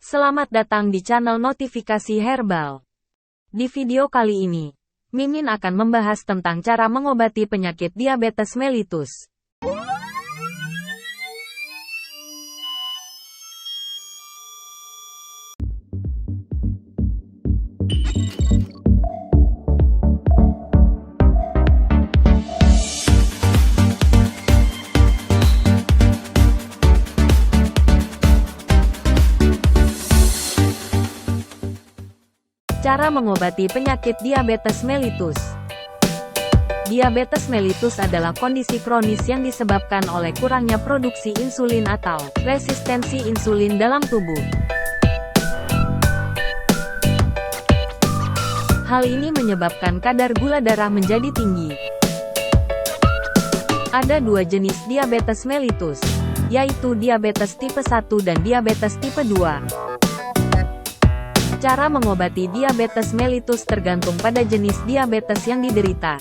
Selamat datang di channel Notifikasi Herbal. Di video kali ini, Mimin akan membahas tentang cara mengobati penyakit diabetes mellitus. Cara mengobati penyakit diabetes mellitus. Diabetes mellitus adalah kondisi kronis yang disebabkan oleh kurangnya produksi insulin atau resistensi insulin dalam tubuh. Hal ini menyebabkan kadar gula darah menjadi tinggi. Ada dua jenis diabetes mellitus, yaitu diabetes tipe 1 dan diabetes tipe 2. Cara mengobati diabetes mellitus tergantung pada jenis diabetes yang diderita.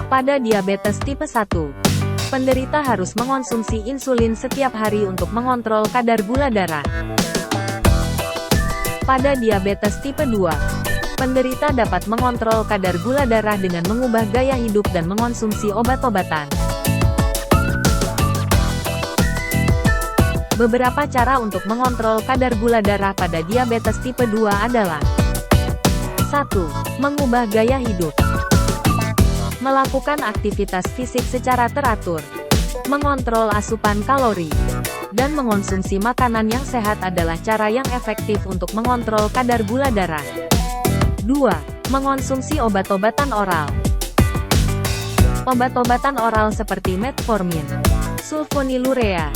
Pada diabetes tipe 1, penderita harus mengonsumsi insulin setiap hari untuk mengontrol kadar gula darah. Pada diabetes tipe 2, penderita dapat mengontrol kadar gula darah dengan mengubah gaya hidup dan mengonsumsi obat-obatan. Beberapa cara untuk mengontrol kadar gula darah pada diabetes tipe 2 adalah: 1. Mengubah gaya hidup. Melakukan aktivitas fisik secara teratur. Mengontrol asupan kalori. Dan mengonsumsi makanan yang sehat adalah cara yang efektif untuk mengontrol kadar gula darah. 2. Mengonsumsi obat-obatan oral. Obat-obatan oral seperti metformin, sulfonylurea,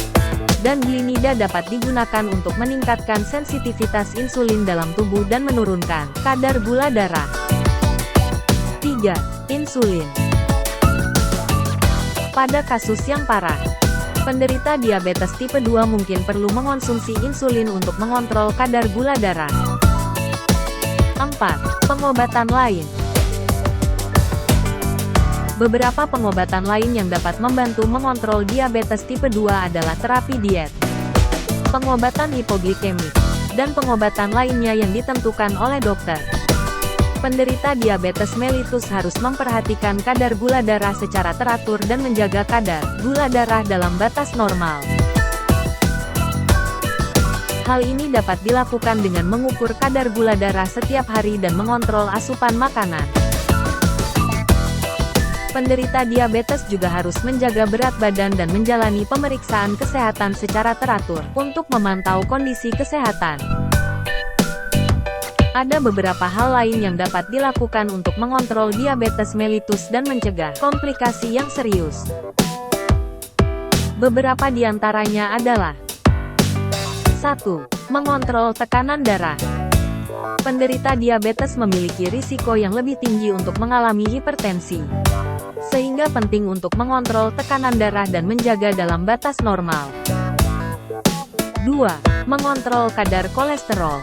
dan glinida dapat digunakan untuk meningkatkan sensitivitas insulin dalam tubuh dan menurunkan kadar gula darah. 3. Insulin. Pada kasus yang parah, penderita diabetes tipe 2 mungkin perlu mengonsumsi insulin untuk mengontrol kadar gula darah. 4. Pengobatan lain. Beberapa pengobatan lain yang dapat membantu mengontrol diabetes tipe 2 adalah terapi diet, pengobatan hipoglikemik, dan pengobatan lainnya yang ditentukan oleh dokter. Penderita diabetes mellitus harus memperhatikan kadar gula darah secara teratur dan menjaga kadar gula darah dalam batas normal. Hal ini dapat dilakukan dengan mengukur kadar gula darah setiap hari dan mengontrol asupan makanan. Penderita diabetes juga harus menjaga berat badan dan menjalani pemeriksaan kesehatan secara teratur untuk memantau kondisi kesehatan. Ada beberapa hal lain yang dapat dilakukan untuk mengontrol diabetes mellitus dan mencegah komplikasi yang serius. Beberapa di antaranya adalah: 1. Mengontrol tekanan darah. Penderita diabetes memiliki risiko yang lebih tinggi untuk mengalami hipertensi, sehingga penting untuk mengontrol tekanan darah dan menjaga dalam batas normal. 2. Mengontrol kadar kolesterol.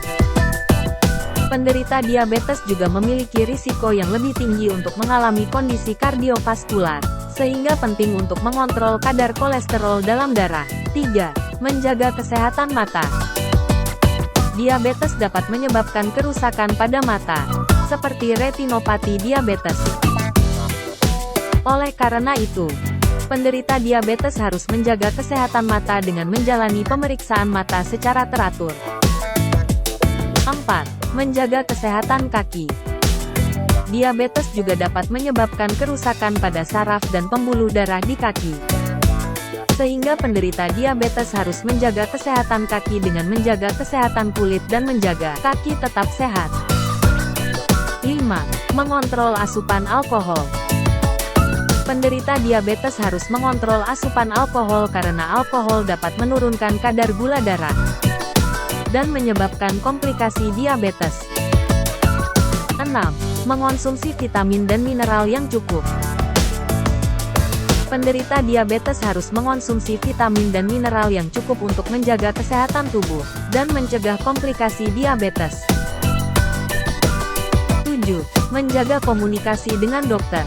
Penderita diabetes juga memiliki risiko yang lebih tinggi untuk mengalami kondisi kardiovaskular, sehingga penting untuk mengontrol kadar kolesterol dalam darah. 3. Menjaga kesehatan mata. Diabetes dapat menyebabkan kerusakan pada mata, seperti retinopati diabetes. Oleh karena itu, penderita diabetes harus menjaga kesehatan mata dengan menjalani pemeriksaan mata secara teratur. 4. Menjaga kesehatan kaki. Diabetes juga dapat menyebabkan kerusakan pada saraf dan pembuluh darah di kaki, sehingga penderita diabetes harus menjaga kesehatan kaki dengan menjaga kesehatan kulit dan menjaga kaki tetap sehat. 5. Mengontrol asupan alkohol. Penderita diabetes harus mengontrol asupan alkohol karena alkohol dapat menurunkan kadar gula darah dan menyebabkan komplikasi diabetes. 6. Mengonsumsi vitamin dan mineral yang cukup. Penderita diabetes harus mengonsumsi vitamin dan mineral yang cukup untuk menjaga kesehatan tubuh dan mencegah komplikasi diabetes. 7. Menjaga komunikasi dengan dokter.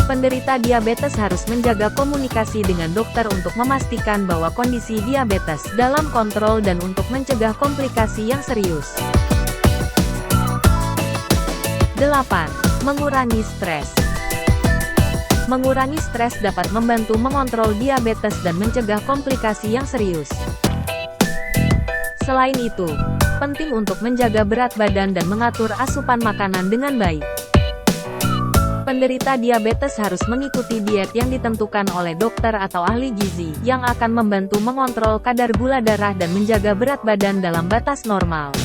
Penderita diabetes harus menjaga komunikasi dengan dokter untuk memastikan bahwa kondisi diabetes dalam kontrol dan untuk mencegah komplikasi yang serius. 8. Mengurangi stres. Mengurangi stres dapat membantu mengontrol diabetes dan mencegah komplikasi yang serius. Selain itu, penting untuk menjaga berat badan dan mengatur asupan makanan dengan baik. Penderita diabetes harus mengikuti diet yang ditentukan oleh dokter atau ahli gizi, yang akan membantu mengontrol kadar gula darah dan menjaga berat badan dalam batas normal.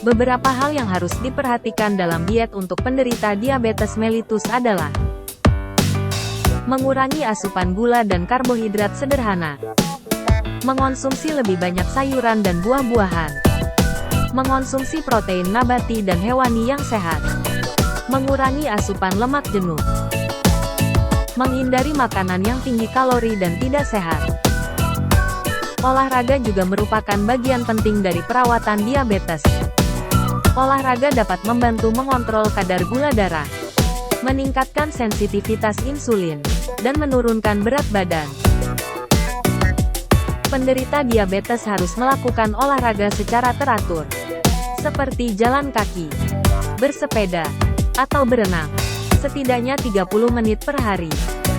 Beberapa hal yang harus diperhatikan dalam diet untuk penderita diabetes mellitus adalah mengurangi asupan gula dan karbohidrat sederhana, mengonsumsi lebih banyak sayuran dan buah-buahan, mengonsumsi protein nabati dan hewani yang sehat, mengurangi asupan lemak jenuh, menghindari makanan yang tinggi kalori dan tidak sehat. Olahraga juga merupakan bagian penting dari perawatan diabetes. Olahraga dapat membantu mengontrol kadar gula darah, meningkatkan sensitivitas insulin, dan menurunkan berat badan. Penderita diabetes harus melakukan olahraga secara teratur, seperti jalan kaki, bersepeda, atau berenang, setidaknya 30 menit per hari,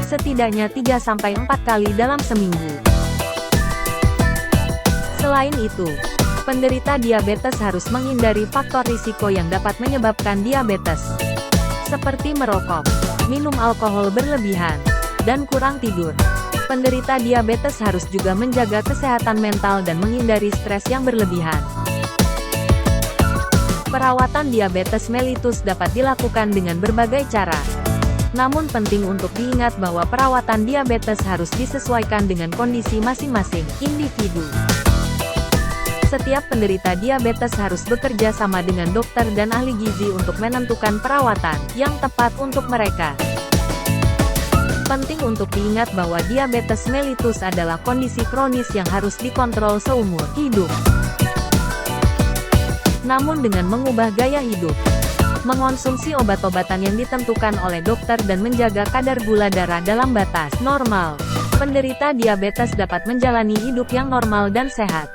setidaknya 3-4 kali dalam seminggu. Selain itu, penderita diabetes harus menghindari faktor risiko yang dapat menyebabkan diabetes, seperti merokok, minum alkohol berlebihan, dan kurang tidur. Penderita diabetes harus juga menjaga kesehatan mental dan menghindari stres yang berlebihan. Perawatan diabetes mellitus dapat dilakukan dengan berbagai cara. Namun penting untuk diingat bahwa perawatan diabetes harus disesuaikan dengan kondisi masing-masing individu. Setiap penderita diabetes harus bekerja sama dengan dokter dan ahli gizi untuk menentukan perawatan yang tepat untuk mereka. Penting untuk diingat bahwa diabetes mellitus adalah kondisi kronis yang harus dikontrol seumur hidup. Namun dengan mengubah gaya hidup, mengonsumsi obat-obatan yang ditentukan oleh dokter dan menjaga kadar gula darah dalam batas normal, penderita diabetes dapat menjalani hidup yang normal dan sehat.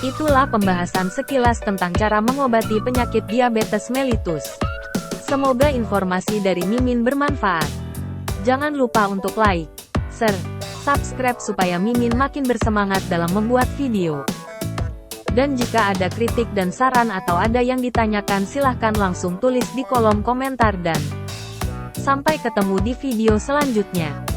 Itulah pembahasan sekilas tentang cara mengobati penyakit diabetes mellitus. Semoga informasi dari Mimin bermanfaat. Jangan lupa untuk like, share, subscribe supaya Mimin makin bersemangat dalam membuat video. Dan jika ada kritik dan saran atau ada yang ditanyakan silahkan langsung tulis di kolom komentar dan sampai ketemu di video selanjutnya.